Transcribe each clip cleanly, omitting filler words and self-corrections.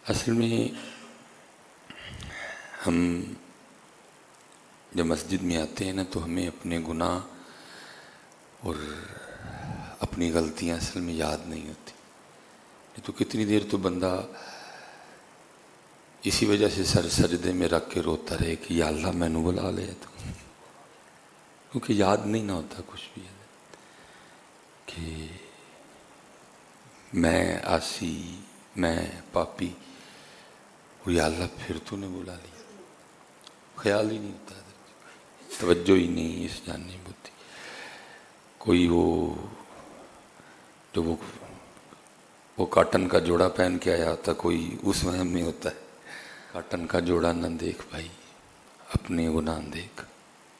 اصل میں ہم جب مسجد میں آتے ہیں نا تو ہمیں اپنے گناہ اور اپنی غلطیاں اصل میں یاد نہیں ہوتی. نہیں تو کتنی دیر تو بندہ اسی وجہ سے سر سجدے میں رکھ کے روتا رہے کہ یا اللہ میں نے بلا لیا تو، کیونکہ یاد نہیں نہ ہوتا کچھ بھی کہ میں آسی، میں پاپی، اور یا اللہ پھر تو نے بلا لیا. خیال ہی نہیں ہوتا، توجہ ہی نہیں اس جانب ہوتی. کوئی وہ کاٹن کا جوڑا پہن کے آیا ہوتا، کوئی اس وہم میں ہوتا ہے کاٹن کا جوڑا نہ دیکھ بھائی، اپنے گناہ دیکھ،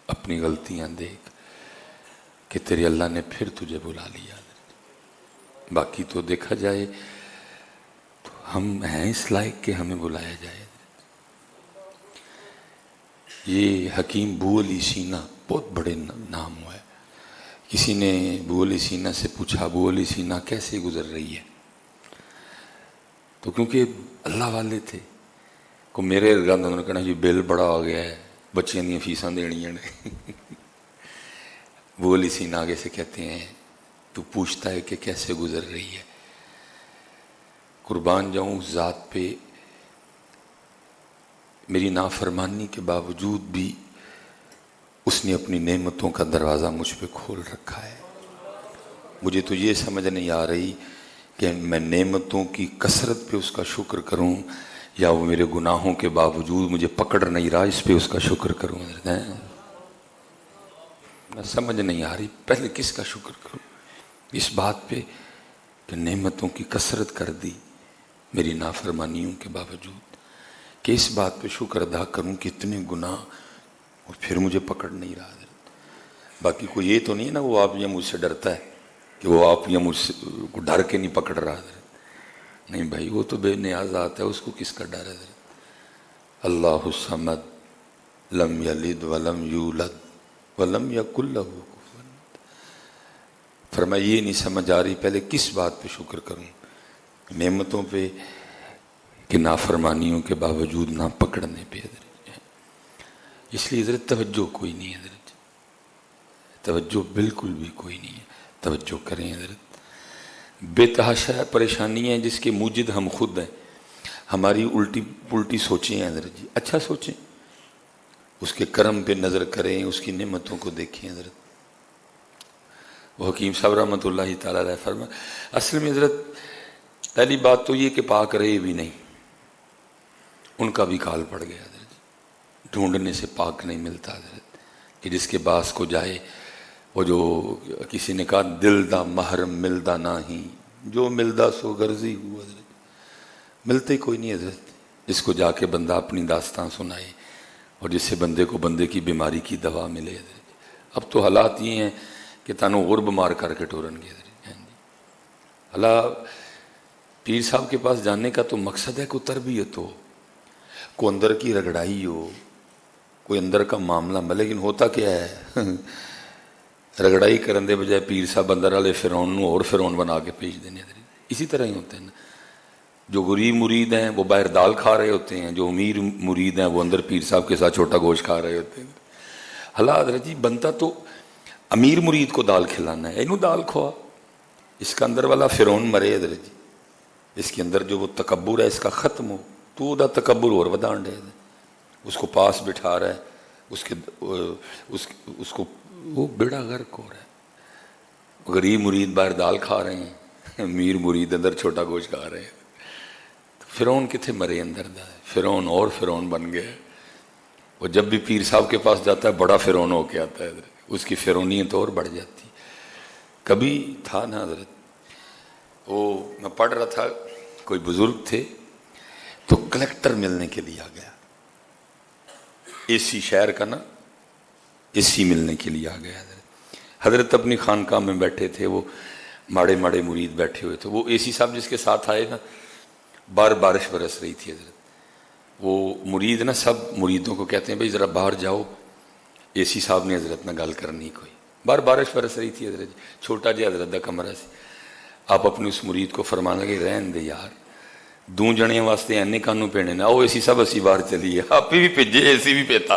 اپنی غلطیاں دیکھ کہ تیرے اللہ نے پھر تجھے بلا لیا. باقی تو دیکھا جائے تو ہم ہیں اس لائق کہ ہمیں بلایا جائے. یہ حکیم بو علی سینا بہت بڑے نام ہوا ہے. کسی نے بو علی سینا سے پوچھا بو علی سینا کیسے گزر رہی ہے، تو کیونکہ اللہ والے تھے کو میرے ارگاند انہوں نے کہنا جی بل بڑا ہو گیا ہے، بچیاں دیا فیساں دینیاں نے. بو علی سینا آگے سے کہتے ہیں تو پوچھتا ہے کہ کیسے گزر رہی ہے. قربان جاؤں اس ذات پہ، میری نافرمانی کے باوجود بھی اس نے اپنی نعمتوں کا دروازہ مجھ پہ کھول رکھا ہے. مجھے تو یہ سمجھ نہیں آ رہی کہ میں نعمتوں کی کثرت پہ اس کا شکر کروں یا وہ میرے گناہوں کے باوجود مجھے پکڑ نہیں رہا اس پہ اس کا شکر کروں. میں سمجھ نہیں آ رہی پہلے کس کا شکر کروں، اس بات پہ کہ نعمتوں کی کثرت کر دی میری نافرمانیوں کے باوجود، کہ اس بات پہ شکر ادا کروں کہ اتنے گناہ اور پھر مجھے پکڑ نہیں رہا. باقی کوئی یہ تو نہیں ہے نا وہ آپ یا مجھ سے ڈرتا ہے کہ وہ آپ یا مجھ سے ڈر کے نہیں پکڑ رہا. نہیں بھائی، وہ تو بے نیاز آتا ہے، اس کو کس کا ڈر ہے. اللہ الصمد لم یلد ولم یولد ولم یکن لہ کفوا احد. فرمایا یہ نہیں سمجھ آ رہی پہلے کس بات پہ شکر کروں، نعمتوں پہ کہ نافرمانیوں کے باوجود نہ پکڑنے پہ. اس لیے حضرت توجہ کوئی نہیں ہے، حضرت توجہ بالکل بھی کوئی نہیں ہے. توجہ کریں حضرت. بے تحاشا پریشانی ہے جس کے موجد ہم خود ہیں. ہماری الٹی سوچیں ہیں حضرت جی. اچھا سوچیں، اس کے کرم پہ نظر کریں، اس کی نعمتوں کو دیکھیں حضرت. وہ حکیم صاحب رحمۃ اللہ تعالیٰ علیہ فرمائے اصل میں حضرت پہلی بات تو یہ کہ پاک رہے بھی نہیں، ان کا بھی کال پڑ گیا حضرت. ڈھونڈنے سے پاک نہیں ملتا حضرت، کہ جس کے باس کو جائے. وہ جو کسی نے کہا دل دا محرم ملدا نہیں، جو ملدا سو غرضی ہوا حضرت. ملتے کوئی نہیں حضرت جس کو جا کے بندہ اپنی داستان سنائے اور جس سے بندے کو بندے کی بیماری کی دوا ملے حضرت. اب تو حالات یہ ہیں کہ تانوں غرب مار کر کے ٹورن گے حضرت. اللہ پیر صاحب کے پاس جانے کا تو مقصد ہے کوئی تربیت ہو، کوئی اندر کی رگڑائی ہو، کوئی اندر کا معاملہ. لیکن ہوتا کیا ہے رگڑائی کرن دے بجائے پیر صاحب اندر والے فرعون نو اور فرعون بنا کے بھیج دینے. اسی طرح ہی ہوتے ہیں نا، جو غریب مرید ہیں وہ باہر دال کھا رہے ہوتے ہیں، جو امیر مرید ہیں وہ اندر پیر صاحب کے ساتھ چھوٹا گوشت کھا رہے ہوتے ہیں. اللہ حضرت جی بنتا تو امیر مرید کو دال کھلانا ہے، اینو دال کھوا. اس کا اندر والا فرعون مرے حضرت جی، اس کے اندر جو وہ تکبر ہے اس کا ختم ہو. تو دا تکبر اور ودان دے، اس کو پاس بٹھا رہا ہے، اس کو وہ بیڑا غرق ہو رہا ہے. غریب مرید باہر دال کھا رہے ہیں، امیر مرید اندر چھوٹا گوشت کھا رہے ہیں. فرعون کتنے مرے اندر دا ہے، فرعون اور فرعون بن گئے. وہ جب بھی پیر صاحب کے پاس جاتا ہے بڑا فرعون ہو کے آتا ہے حضرت، اس کی فرعونیت اور بڑھ جاتی. کبھی تھا نا حضرت، وہ میں پڑھ رہا تھا، کوئی بزرگ تھے تو کلیکٹر ملنے کے لیے آ گیا، اے سی شہر کا نا، اے سی ملنے کے لیے آ گیا حضرت. حضرت اپنی خانقاہ میں بیٹھے تھے، وہ ماڑے ماڑے مرید بیٹھے ہوئے تھے. وہ اے سی صاحب جس کے ساتھ آئے نا، بارش برس رہی تھی حضرت. وہ مرید نا سب مریدوں کو کہتے ہیں بھائی ذرا باہر جاؤ، اے سی صاحب نے حضرت نہ گل کرنی کوئی. بارش برس رہی تھی حضرت، چھوٹا جہا حضرت دا کمرہ سی. آپ اپنے اس مرید کو فرمانا کہ رہن دے یار، दो जने वास्ते एने कानू पेने ने, आओ असी सब असी बाहर चलीए, आप भी भेजे असी भी पेता।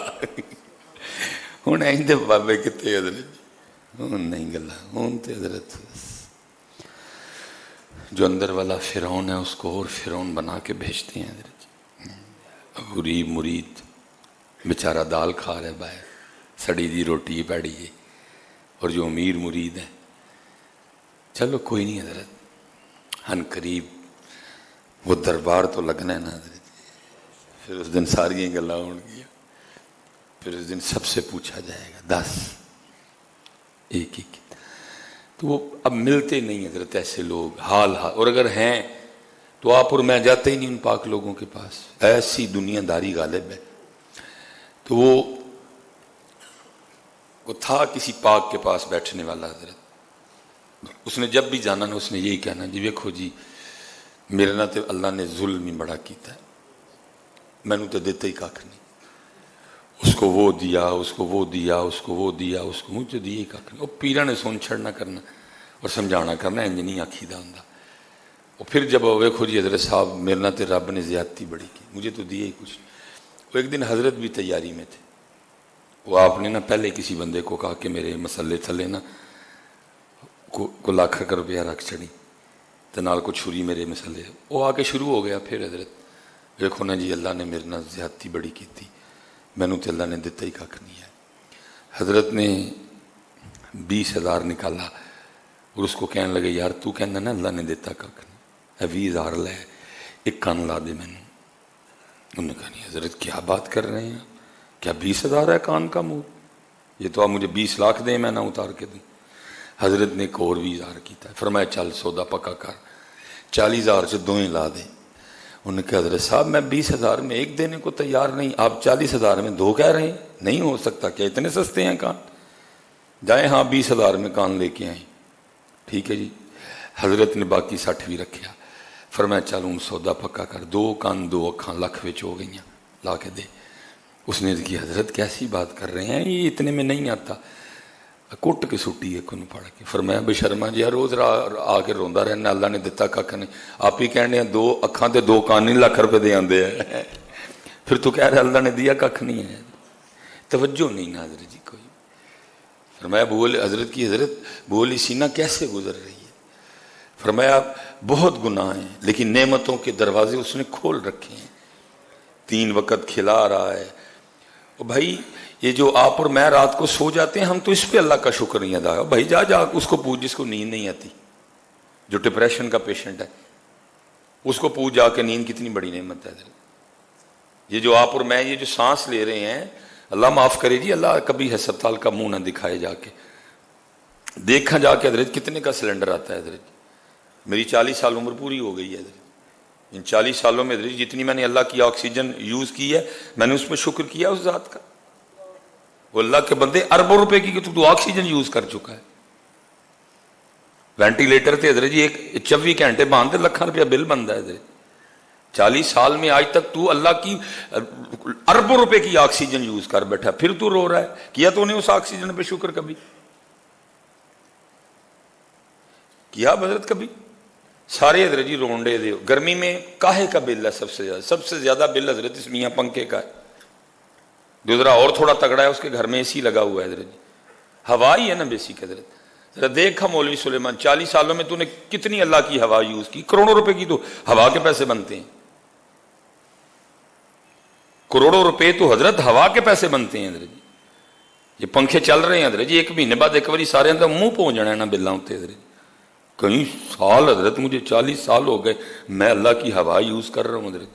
हुण इंदे बाबे कितने हजरत, हुण नहीं गल्ला, हुण ते हजरत जो अंदर वाला फिरौन है उसको और फिरौन बना के भेजते हैं हजरत। गरीब मुरीद बेचारा दाल खा रहा है बाहर, सड़ी दी रोटी पैड़ी है, और जो अमीर मुरीद है चलो कोई नहीं हजरत, हन करीब वो दरबार तो लगना है ना हजरत। फिर उस दिन सारी गल्लां होणगियां, फिर उस दिन सबसे पूछा जाएगा 10 एक एक। तो वो अब मिलते नहीं हजरत ऐसे लोग, हाल हाल, और अगर हैं तो आप और मैं जाते ही नहीं उन पाक लोगों के पास, ऐसी दुनियादारी गालिब है। तो वो था किसी पाक के पास बैठने वाला हजरत, उसने जब भी जाना ना उसने यही कहना, जी देखो जी मेरे ना तो अल्लाह ने जुल्म ही बड़ा किया है, मैनू तो देते ही कख नहीं, उसको वो दिया, उसको वो दिया, उसको वो दिया, उसको मुझे दिए ही कख नहीं। वो पीरा ने सुन छड़ना करना और समझाना करना, इंज नहीं आखीदा हुंदा। और फिर जब वेखो जी हजरत साहब मेरे ना तो रब ने ज्यादती बड़ी की, मुझे तो दिए ही कुछ नहीं। वो एक दिन हजरत भी तैयारी में थे, वो आपने ना पहले किसी बंदे को कहा कि मेरे मसले थले ना को लाख रुपया रख चढ़ी तो नाल को छुरी मेरे मसले, वो आके शुरू हो गया। फिर हजरत देखो ना जी अल्लाह ने मेरे नाल ज्यादती बड़ी की थी, मैनू तो अल्लाह ने दिता ही कख नहीं है। हजरत ने 20,000 निकाला और उसको कहने लगे यार तू कहना ना अल्लाह ने दिता कख नहीं, 20,000 लै, एक कान ला दे मैनू। उन्होंने कहा नहीं हजरत क्या बात कर रहे हैं, क्या 20,000 है कान का मुंह, ये तो आप मुझे 20 लाख दें मैं ना उतार के दूँ। हजरत ने एक और 20,000 किया, फरमाया चल सौदा पक्का कर, 40,000 से दो ही ला दे। उन्होंने कहा हजरत साहब मैं 20,000 में एक देने को तैयार नहीं, आप 40,000 में दो कह रहे हैं, नहीं हो सकता, क्या इतने सस्ते हैं कान, जाए हाँ 20,000 में कान लेके आए। ठीक है जी, हजरत ने बाकी 60 भी रखा, फरमाया चल हूँ सौदा पक्का कर, 2 कान 2 अखां लख विच हो गई, ला के दे। उसने की हजरत कैसी बात कर रहे हैं, ये इतने में नहीं आता, कुट के सुटी एक फड़ के। फरमाया बेशर्मा जी रोज आके रोंदा रहना अल्लाह ने दिता कख नहीं, आप ही कहने 2 अखां ते 2 कान नहीं लाख रुपए दे आंदे है, फिर तू कह रहा अल्लाह ने दिया कख नहीं है, तवज्जो नहीं ना हजरत जी कोई। फरमाया बोल हजरत की हजरत बोली सीना कैसे गुजर रही है, फरमाया बहुत गुनाह हैं लेकिन नेमतों के दरवाजे उसने खोल रखे हैं, 3 वक्त खिला रहा है। और भाई ये जो आप और मैं रात को सो जाते हैं हम तो इस पे अल्लाह का शुक्र नहीं अदा है। भाई जा उसको पूछ जिसको नींद नहीं आती, जो डिप्रेशन का पेशेंट है उसको पूछ जाके, नींद कितनी बड़ी नेमत है। ये जो आप और मैं ये जो सांस ले रहे हैं, अल्लाह माफ करे जी, अल्लाह कभी अस्पताल का मुंह ना दिखाए, जाके देखा जाके हजरत कितने का सिलेंडर आता है। हजरत मेरी 40 साल उम्र पूरी हो गई है हजरत, इन 40 सालों में हजरत जितनी मैंने अल्लाह की ऑक्सीजन यूज की है मैंने उसमें शुक्र किया उस जात का। वो अल्लाह के बंदे अरबों रुपए की तू ऑक्सीजन यूज कर चुका है। वेंटिलेटर थे हजरत जी एक 24 घंटे बांधते लाख रुपया बिल बनता है। 40 साल में आज तक तू अल्लाह की अरबों रुपए की ऑक्सीजन यूज कर बैठा, फिर तू रो रहा है, किया तूने उस ऑक्सीजन पे शुक्र कभी किया हजरत कभी? सारे हजरत जी रोंडे दे। गर्मी में काहे का बिल है सबसे ज्यादा बिल हजरत इस मियां पंखे का है। दूसरा और थोड़ा तगड़ा है उसके घर में एसी लगा हुआ है हजरत जी, हवा ही है ना बेसिक। हजरत जरा देखा मौलवी सुलेमान 40 सालों में तूने कितनी अल्लाह की हवा यूज की, करोड़ों रुपए की तो हवा के पैसे बनते हैं, करोड़ों रुपए तो हजरत हवा के पैसे बनते हैं हजरत जी। ये पंखे चल रहे हैं हजरत जी, 1 महीने बाद एक बार सारे अंदर मुंह पहुंच जाना है ना बिल्ला उत्ते हजरत। कई साल हजरत मुझे 40 साल हो गए मैं अल्लाह की हवा यूज कर रहा हूं हजरत।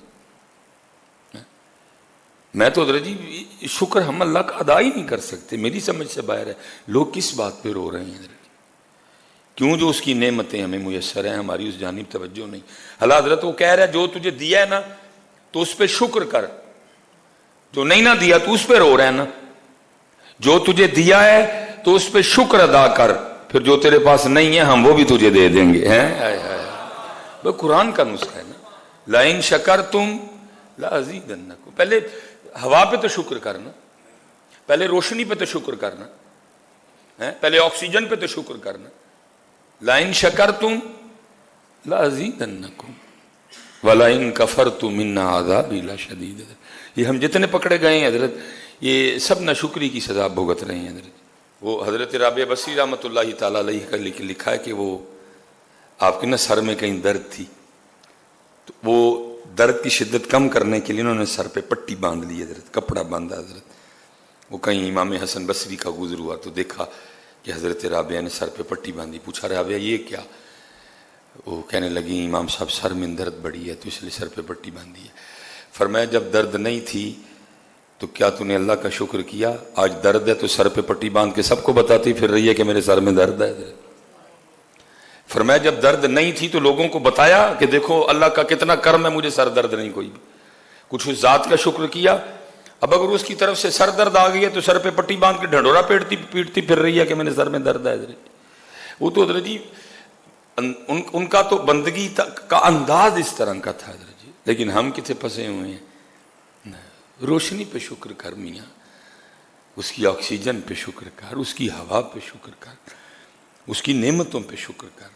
मैं तो हजरत जी शुक्र हम अल्लाह का अदा ही नहीं कर सकते, मेरी समझ से बाहर है। लोग किस बात पे रो रहे हैं हजरत, क्यों? जो उसकी नेमतें हमें मुयस्सर हैं हमारी उस जानिब तवज्जो नहीं। अल्लाह हजरत वो कह रहा है जो तुझे दिया है ना तो उस पर शुक्र कर, जो नहीं ना दिया तो उस पर रो रहा है ना। जो तुझे दिया है तो उस पर शुक्र अदा कर, फिर जो तेरे पास नहीं है हम वो भी तुझे दे देंगे। हैं वो कुरान का नुस्खा है ना, लाइन शकर तुम लाज़ीदन्नकुम। पहले हवा पे तो शुक्र करना, पहले रोशनी पे तो शुक्र करना है, पहले ऑक्सीजन पे तो शुक्र करना। लाइन शकर तुम लाज़ीदन्नकुम। वला इन कफरतु मिन्ना आज़ाबी लशदीद। ये हम जितने पकड़े गए हैं हजरत, ये सब नाशुक्री की सज़ा भुगत रहे हैं हजरत। वो हजरत राबिया बसरी रहमतुल्लाहि ताला अलैहि का लिखा है कि वो आपके ना सर में कहीं दर्द थी, तो वो दर्द की शिद्दत कम करने के लिए उन्होंने सर पे पट्टी बांध ली हजरत, कपड़ा बांधा हजरत। वो कहीं इमाम हसन बसरी का गुजर हुआ तो देखा कि हजरत राबिया ने सर पे पट्टी बांधी। पूछा राबिया ये क्या? वो कहने लगी इमाम साहब सर में दर्द बढ़ी है तो इसलिए सर पे पट्टी बांधी है। फरमाया जब दर्द नहीं थी तो क्या तूने अल्लाह का शुक्र किया? आज दर्द है तो सर पे पट्टी बांध के सबको बताती फिर रही है कि मेरे सर में दर्द है। फरमाया जब दर्द नहीं थी तो लोगों को बताया कि देखो अल्लाह का कितना कर्म है, मुझे सर दर्द नहीं कोई भी। कुछ उस जात का शुक्र किया। अब अगर उसकी तरफ से सर दर्द आ गई है तो सर पे पट्टी बांध के ढंढोरा पीटती फिर रही है कि मेरे सर में दर्द है। वो तो हजरत जी उनका तो बंदगी का अंदाज इस तरह का था हजरत जी। लेकिन हम कितने फंसे हुए हैं। रोशनी पे शुक्र कर मियाँ, उसकी ऑक्सीजन पे शुक्र कर, उसकी हवा पे शुक्र कर, उसकी नेमतों पे शुक्र कर।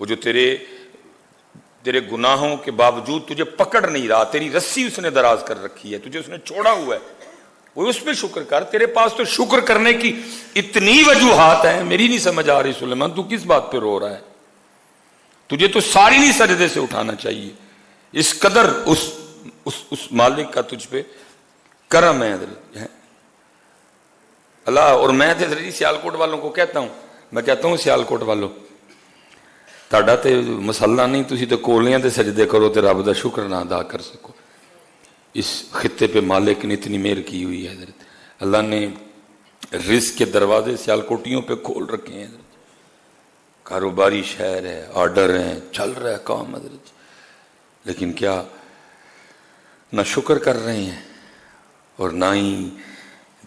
वो जो तेरे गुनाहों के बावजूद तुझे पकड़ नहीं रहा, तेरी रस्सी उसने दराज कर रखी है, तुझे उसने छोड़ा हुआ है, वो उस पे शुक्र कर। तेरे पास तो शुक्र करने की इतनी वजूहात है, मेरी नहीं समझ आ रही सुलेमान तू किस बात पे रो रहा है? तुझे तो सारी नहीं सजदे से उठाना चाहिए। इस कदर उस मालिक का तुझ पे करम है अल्लाह। और मैं तो सियालकोट वालों को कहता हूं, मैं कहता हूं सियालकोट वालों ਤੁਹਾਡਾ ਤੇ ਮਸਲਾ नहीं, तुसी तो कोलियां ते सजदे करो तो रब का शुक्र ना अदा कर सको। इस खित्ते पे मालिक ने इतनी मेहर की हुई है हजरत। अल्लाह ने रिज़्क़ के दरवाजे सियालकोटियों पे खोल रखे हैं। कारोबारी शहर है, ऑर्डर है, चल रहा है काम हजरत, लेकिन क्या ना शुक्र कर रहे हैं और ना ही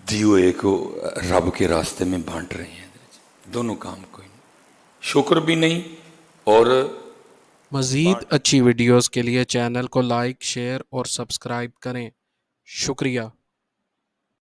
दिए को रब के रास्ते में बांट रहे हैं। दोनों काम कोई नहीं, शुक्र भी नहीं और मज़ीद अच्छी वीडियोस के लिए चैनल को लाइक, शेयर और सब्सक्राइब करें। शुक्रिया।